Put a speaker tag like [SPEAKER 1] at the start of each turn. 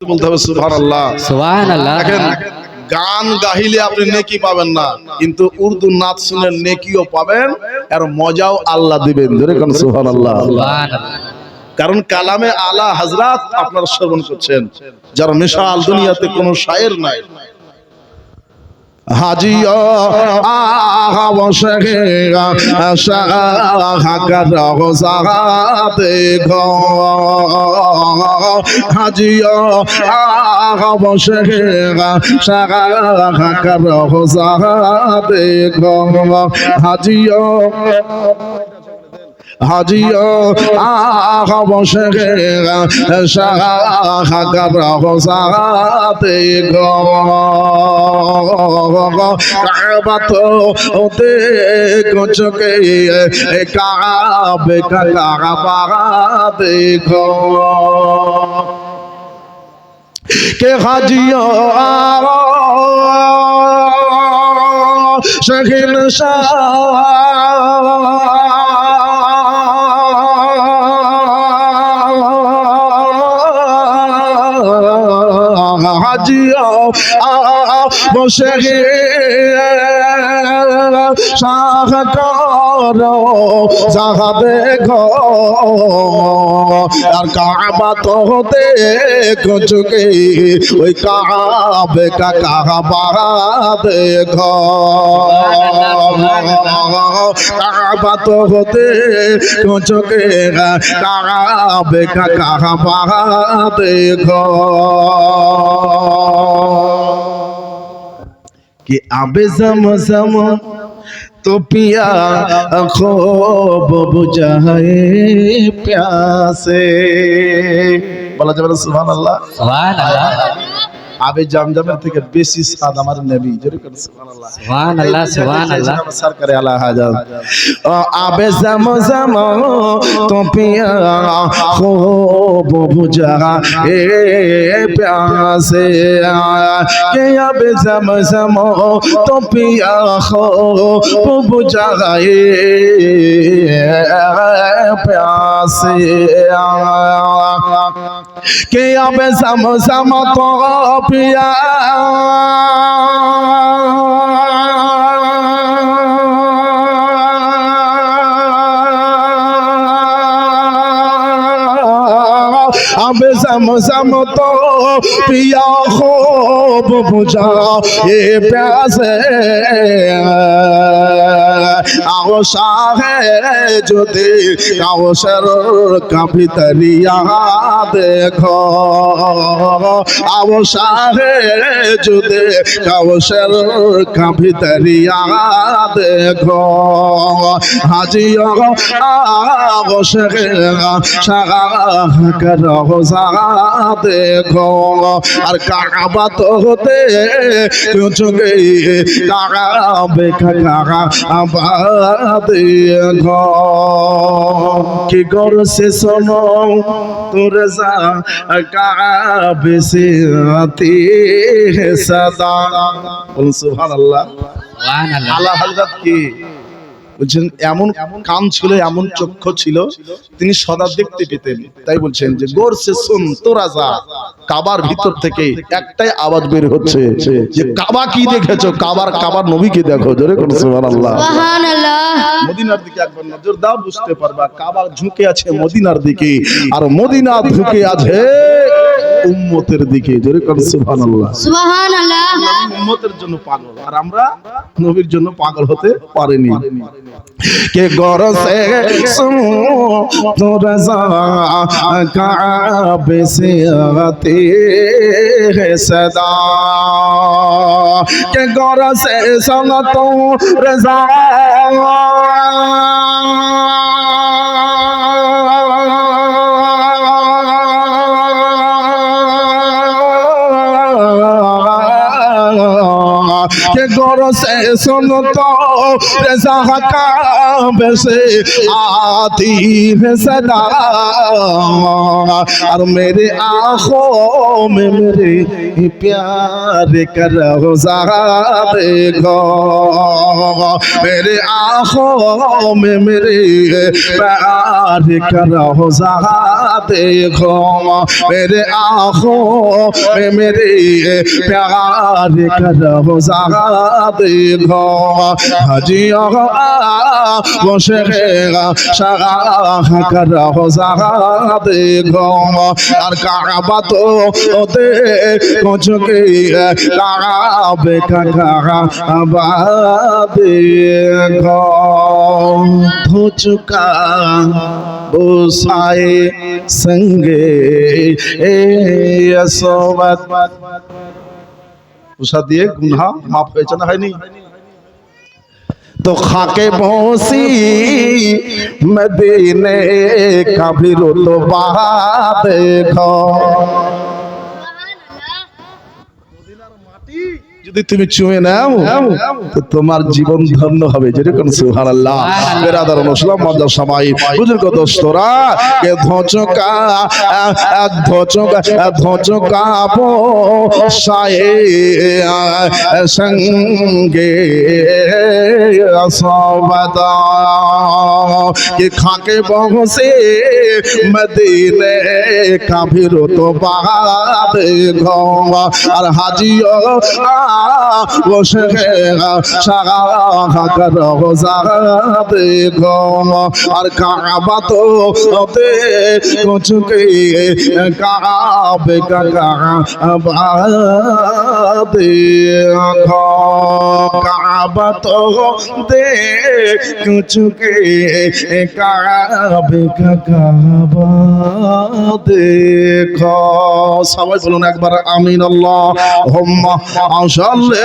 [SPEAKER 1] বলতে হবে সুবহানাল্লাহ।
[SPEAKER 2] সুবহানাল্লাহ।
[SPEAKER 1] দেখেন, গান গাইলে আপনি নেকি পাবেন না, কিন্তু উর্দু নাচ শুনে নেকিও পাবেন, আর মজাও আল্লাহ দিবেন। ধরে কোন সুবহানাল্লাহ।
[SPEAKER 2] সুবহানাল্লাহ।
[SPEAKER 1] কারণ কালামে আলা হযরত আপনারা শ্রবণ করছেন, যার মিসাল দুনিয়াতে কোনো শায়ের নাই। হাজিও আহা বসে সাহাকার রোজাতে গো, হাজিও আহা বসে সাহাকার রোজাতে গো, হাজিও হাজিও আহা বসে সাহাকার রোজাতে গো, কাবা তো দেখো চোখে, কাবে কাবা দেখো কে হাজিও শহীদ হাজিও বসে শাহ করো যাহা দেখো, আর কাবা তো দেখো চোখে, ওই কাবে কাবা দেখো, কাবা তো দেখো চোখে, কাবে কাবা দেখো कि आबे ज़म तो पिया खूब बुझाए प्यासे। बोला जाए सुभान अल्लाह।
[SPEAKER 2] সুবহানাল্লাহ।
[SPEAKER 1] আবে জামজামের থেকে বেশি স্বাদ আমার নবী। জোরে করে সুবহানাল্লাহ।
[SPEAKER 2] সুবহানাল্লাহ। সুবহানাল্লাহ।
[SPEAKER 1] সরকারে আলা হাজার আবে জামজাম তো পিয়া खूब बुझाए प्यासे, के आबे জামজাম तो पिया खूब बुझाए प्यासे, के आबे জামজাম तो पिया आबे ज़म तो पिया खूब बुझा ये प्यासे, आओ शाहे जो दे आओ शर का भीतरिया देखो, आओ शाहे जो दे आओ शर का भीतरिया देखो, हाजियो आओ शाह कर रोजा देखो, और काबा तो होते चुके काबे काबा देखो, कि गौर से सुनो तो रजा काबे से आती है सदा। बोल सुभान अल्लाह।
[SPEAKER 2] সুবহানাল্লাহ।
[SPEAKER 1] আলা হযরত কি বলছেন, এমন কান ছিল, এমন চক্ষু ছিল, তিনি সদা দেখতে পেতেন। তাই বলছেন যে গোর সে শুন তোরা যা, কাবার ভিতর থেকে একটাই আওয়াজ বের হচ্ছে যে কাবা কি দেখেছো, কাবার নবীকে দেখো। জোরে করে সুবহানাল্লাহ।
[SPEAKER 3] সুবহানাল্লাহ।
[SPEAKER 1] মদিনার দিকে একবার নজর দাও, বুঝতে পারবা কাবা ঝুঁকে আছে মদিনার দিকে, আর মদিনা ঝুঁকে আছে উম্মতের দিকে। জোরে করে সুবহানাল্লাহ।
[SPEAKER 3] সুবহানাল্লাহ।
[SPEAKER 1] নবী উম্মতের জন্য পাগল, আর আমরা নবীর জন্য পাগল হতে পারিনি। के गौर से सुनो तो रज़ा काबे से आती है सदा, के गौर से सुनो तो रज़ा के जोर से सुन तो रज़ा काबे से आती है सदा और मेरे आँखों में मेरे प्यार का रोज़ा देखो मेरे आँखों में मेरे प्यार का रोज़ा देखो मेरे आँखों में मेरे प्यार का रोज़ा देखो हाजिया वो शेखा शाह का रोज़ा देखो और काबा तो देखो चुके काबे का काबा देखो धो चुका वो साए संगे यसोबत उसा दिए गुनाह माफ হয়েছে না হয়নি तो खाके पहुंची मदीने का भी रुतबा देखो যদি তুমি চুমে নাও তো তোমার জীবন ধন্য হবে যেরকম সুবহানাল্লাহ বেরাদার মুসলিম মাদ্রাসা সবাই বুজুর্গ দোস্তরা কে ধোচকা পো সায়ে সঙ্গে আসবাদা কে খাকে বহসে মদিনে का भी रुतबा देखो और हाजियो वो शेखा शाह का रोज़ा देखो और काबा तो देखो चुके काबे का काबा देखो काबा तो देखो चुके काबे का काबा देखो সবাই বলুন একবার আমিন আল্লাহুম্মা সাল্লি